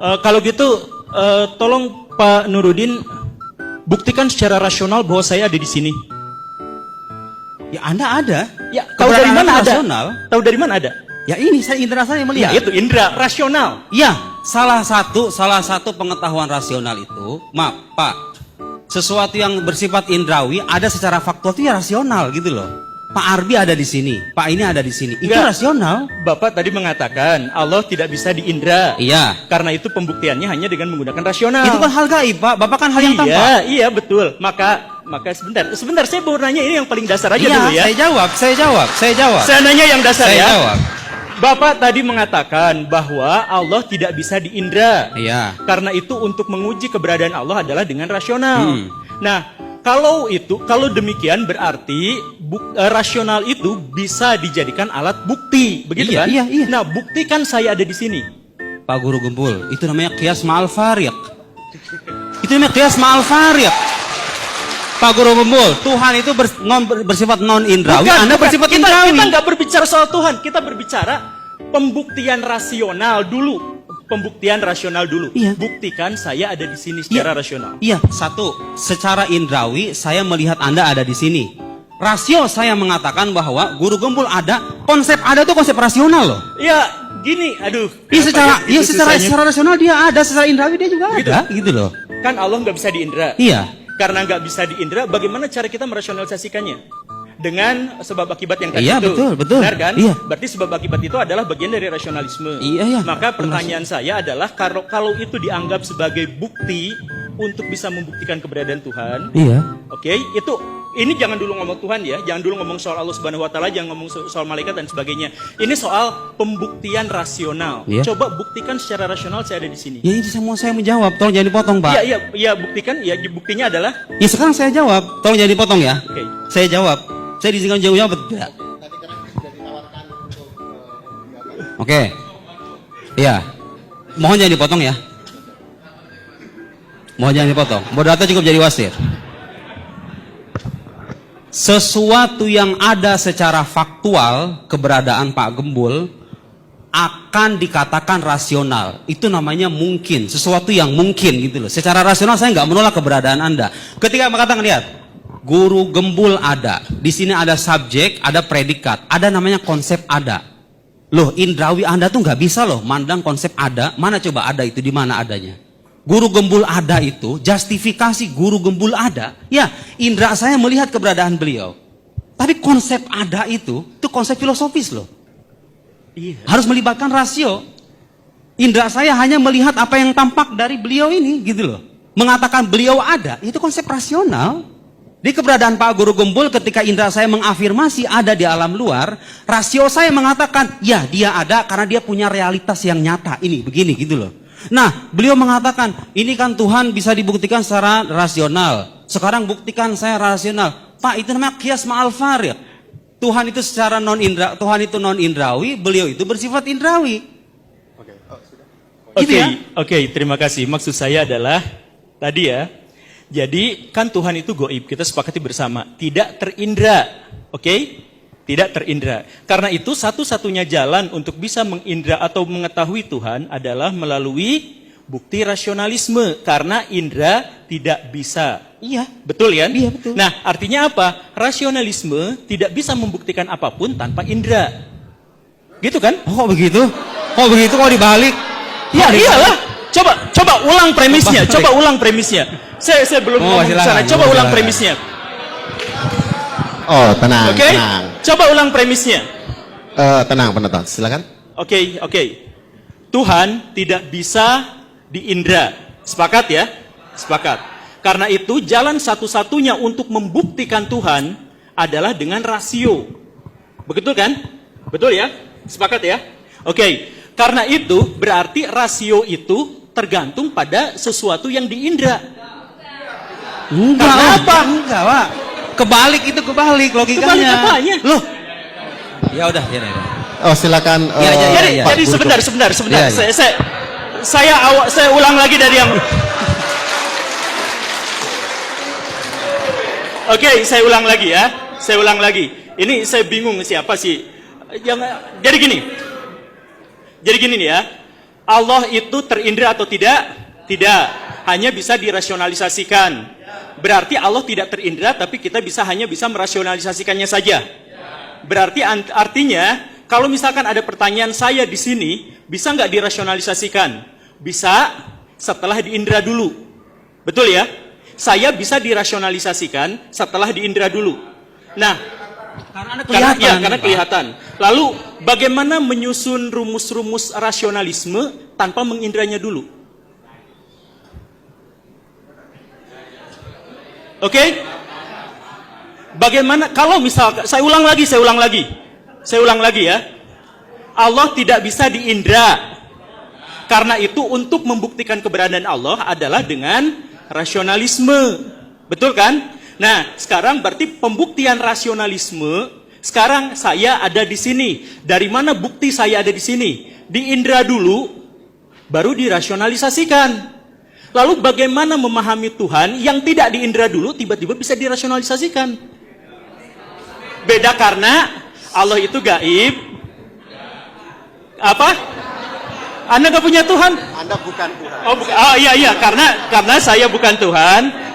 Kalau gitu, tolong Pak Nurudin buktikan secara rasional bahwa saya ada di sini. Ya Anda ada. Ya, tahu dari mana ada? Rasional. Tahu dari mana ada? Ya ini saya indera saya Ya, melihat. itu indera rasional. Ya, salah satu pengetahuan rasional itu, maaf Pak, sesuatu yang bersifat indrawi ada secara faktual itu ya rasional gitu loh. Pak Arbi ada di sini, Pak ini ada di sini. Itu Enggak. rasional. Bapak tadi mengatakan Allah tidak bisa diindra. Iya. Karena itu pembuktiannya hanya dengan menggunakan rasional. Itu kan hal gaib, Pak. Bapak kan hal yang tampak. Iya, betul. Maka sebentar saya mau nanya ini yang paling dasar aja Iya, dulu ya. saya jawab. Saya nanya yang dasar Saya ya. jawab. Bapak tadi mengatakan bahwa Allah tidak bisa diindra. Iya. Karena itu untuk menguji keberadaan Allah adalah dengan rasional. Hmm. Nah, kalau demikian berarti rasional itu bisa dijadikan alat bukti, begitu Iya, kan? iya. Nah, buktikan saya ada di sini. Pak Guru Gembul, itu namanya qiyas ma'al fariq. Itu namanya qiyas ma'al fariq. Pak Guru Gembul, Tuhan itu bersifat non indrawi, Anda bersifat indrawi. Kita nggak berbicara soal Tuhan, kita berbicara pembuktian rasional dulu. Iya. Buktikan saya ada di sini secara rasional. Iya, satu, secara indrawi saya melihat Anda ada di sini. Rasio saya mengatakan bahwa Guru Gembul ada, konsep ada itu konsep rasional loh. Ya, gini, aduh. Iya, secara rasional dia ada, secara indrawi dia juga Gitu. ada, gitu loh. Kan Allah nggak bisa diindra. Iya. Karena nggak bisa diindra, bagaimana cara kita merasionalisasikannya? Dengan sebab akibat yang tadi Iya, itu. betul. Benar kan? Iya. Berarti sebab akibat itu adalah bagian dari rasionalisme. Iya. Maka pertanyaan saya adalah kalau itu dianggap sebagai bukti untuk bisa membuktikan keberadaan Tuhan, Iya. oke, ini jangan dulu ngomong Tuhan ya, jangan dulu ngomong soal Allah Subhanahu wa taala, jangan ngomong soal malaikat dan sebagainya. Ini soal pembuktian rasional. Iya. Coba buktikan secara rasional saya ada di sini. Ya ini semua saya menjawab, tolong jangan dipotong, Pak. Iya, buktikan ya, buktinya adalah Ya sekarang saya jawab, tolong jangan dipotong ya. oke. Saya jawab. Saya diizinkan jawab tidak? Oke. Iya. Mohon jangan dipotong ya. Mohon jangan dipotong. Moderator cukup jadi wasir. Sesuatu yang ada secara faktual, keberadaan Pak Gembul akan dikatakan rasional. Itu namanya mungkin, sesuatu yang mungkin gitu loh. Secara rasional saya nggak menolak keberadaan Anda. Ketika mengatakan, lihat, Guru Gembul ada. Di sini ada subjek, ada predikat, ada namanya konsep ada. Loh, indrawi Anda tuh nggak bisa loh mandang konsep ada. Mana coba ada itu, di mana adanya? Guru Gembul ada itu, justifikasi Guru Gembul ada. Ya, indra saya melihat keberadaan beliau. Tapi konsep ada itu konsep filosofis loh. Iya. Harus melibatkan rasio. Indra saya hanya melihat apa yang tampak dari beliau ini, gitu loh. Mengatakan beliau ada, itu konsep rasional. Di keberadaan Pak Guru Gembul ketika indra saya mengafirmasi ada di alam luar, rasio saya mengatakan, ya dia ada karena dia punya realitas yang nyata. Ini, begini gitu loh. Nah, beliau mengatakan, ini kan Tuhan bisa dibuktikan secara rasional. Sekarang buktikan saya rasional. Pak, itu namanya qiyas ma'al fariq. Tuhan itu secara non-indra, Tuhan itu non-indrawi, beliau itu bersifat indrawi. Gitu ya? Oke, terima kasih. Maksud saya adalah tadi ya. Jadi kan Tuhan itu goib, kita sepakati bersama, tidak terindra. Oke? Tidak terindra. Karena itu satu-satunya jalan untuk bisa mengindra atau mengetahui Tuhan adalah melalui bukti rasionalisme. Karena indra tidak bisa. Iya. Betul ya? Iya, betul. Nah, artinya apa? Rasionalisme tidak bisa membuktikan apapun tanpa indra. Gitu kan? Oh, kok begitu? Kok dibalik? Ya iyalah. Coba ulang premisnya. Balik. Coba ulang premisnya. Saya belum ngomong ke sana. Coba ulang premisnya. Oh, tenang, Oke? tenang. Coba ulang premisnya. Tenang, penonton. Silakan. Oke. Tuhan tidak bisa diindra. Sepakat ya? Sepakat. Karena itu jalan satu-satunya untuk membuktikan Tuhan adalah dengan rasio. Betul kan? Betul ya? Sepakat ya? Oke. Karena itu berarti rasio itu tergantung pada sesuatu yang diindra. Enggak, Karena apa? Enggak, Pak. Kebalik logikanya. Kebalik apanya? Loh. Ya udah. Oh, silakan. Iya. Jadi sebentar. Iya. Saya ulang lagi dari yang. Oke, saya ulang lagi ya. Ini saya bingung siapa sih. Jadi gini nih ya. Allah itu terindra atau tidak? Tidak. Hanya bisa dirasionalisasikan. Berarti Allah tidak terindra, tapi kita hanya bisa merasionalisasikannya saja. Berarti artinya, kalau misalkan ada pertanyaan saya di sini, bisa nggak dirasionalisasikan? Bisa setelah diindra dulu. Betul ya? Saya bisa dirasionalisasikan setelah diindra dulu. Nah, karena kelihatan. Lalu bagaimana menyusun rumus-rumus rasionalisme tanpa mengindranya dulu? Oke? Bagaimana kalau misalkan saya ulang lagi ya. Allah tidak bisa diindra. Karena itu untuk membuktikan keberadaan Allah adalah dengan rasionalisme. Betul kan? Nah, sekarang berarti pembuktian rasionalisme, sekarang saya ada di sini. Dari mana bukti saya ada di sini? Diindra dulu, baru dirasionalisasikan. Lalu bagaimana memahami Tuhan yang tidak diindra dulu, tiba-tiba bisa dirasionalisasikan? Beda karena Allah itu gaib. Apa? Anda gak punya Tuhan? Anda bukan Tuhan. Oh, iya, karena saya bukan Tuhan.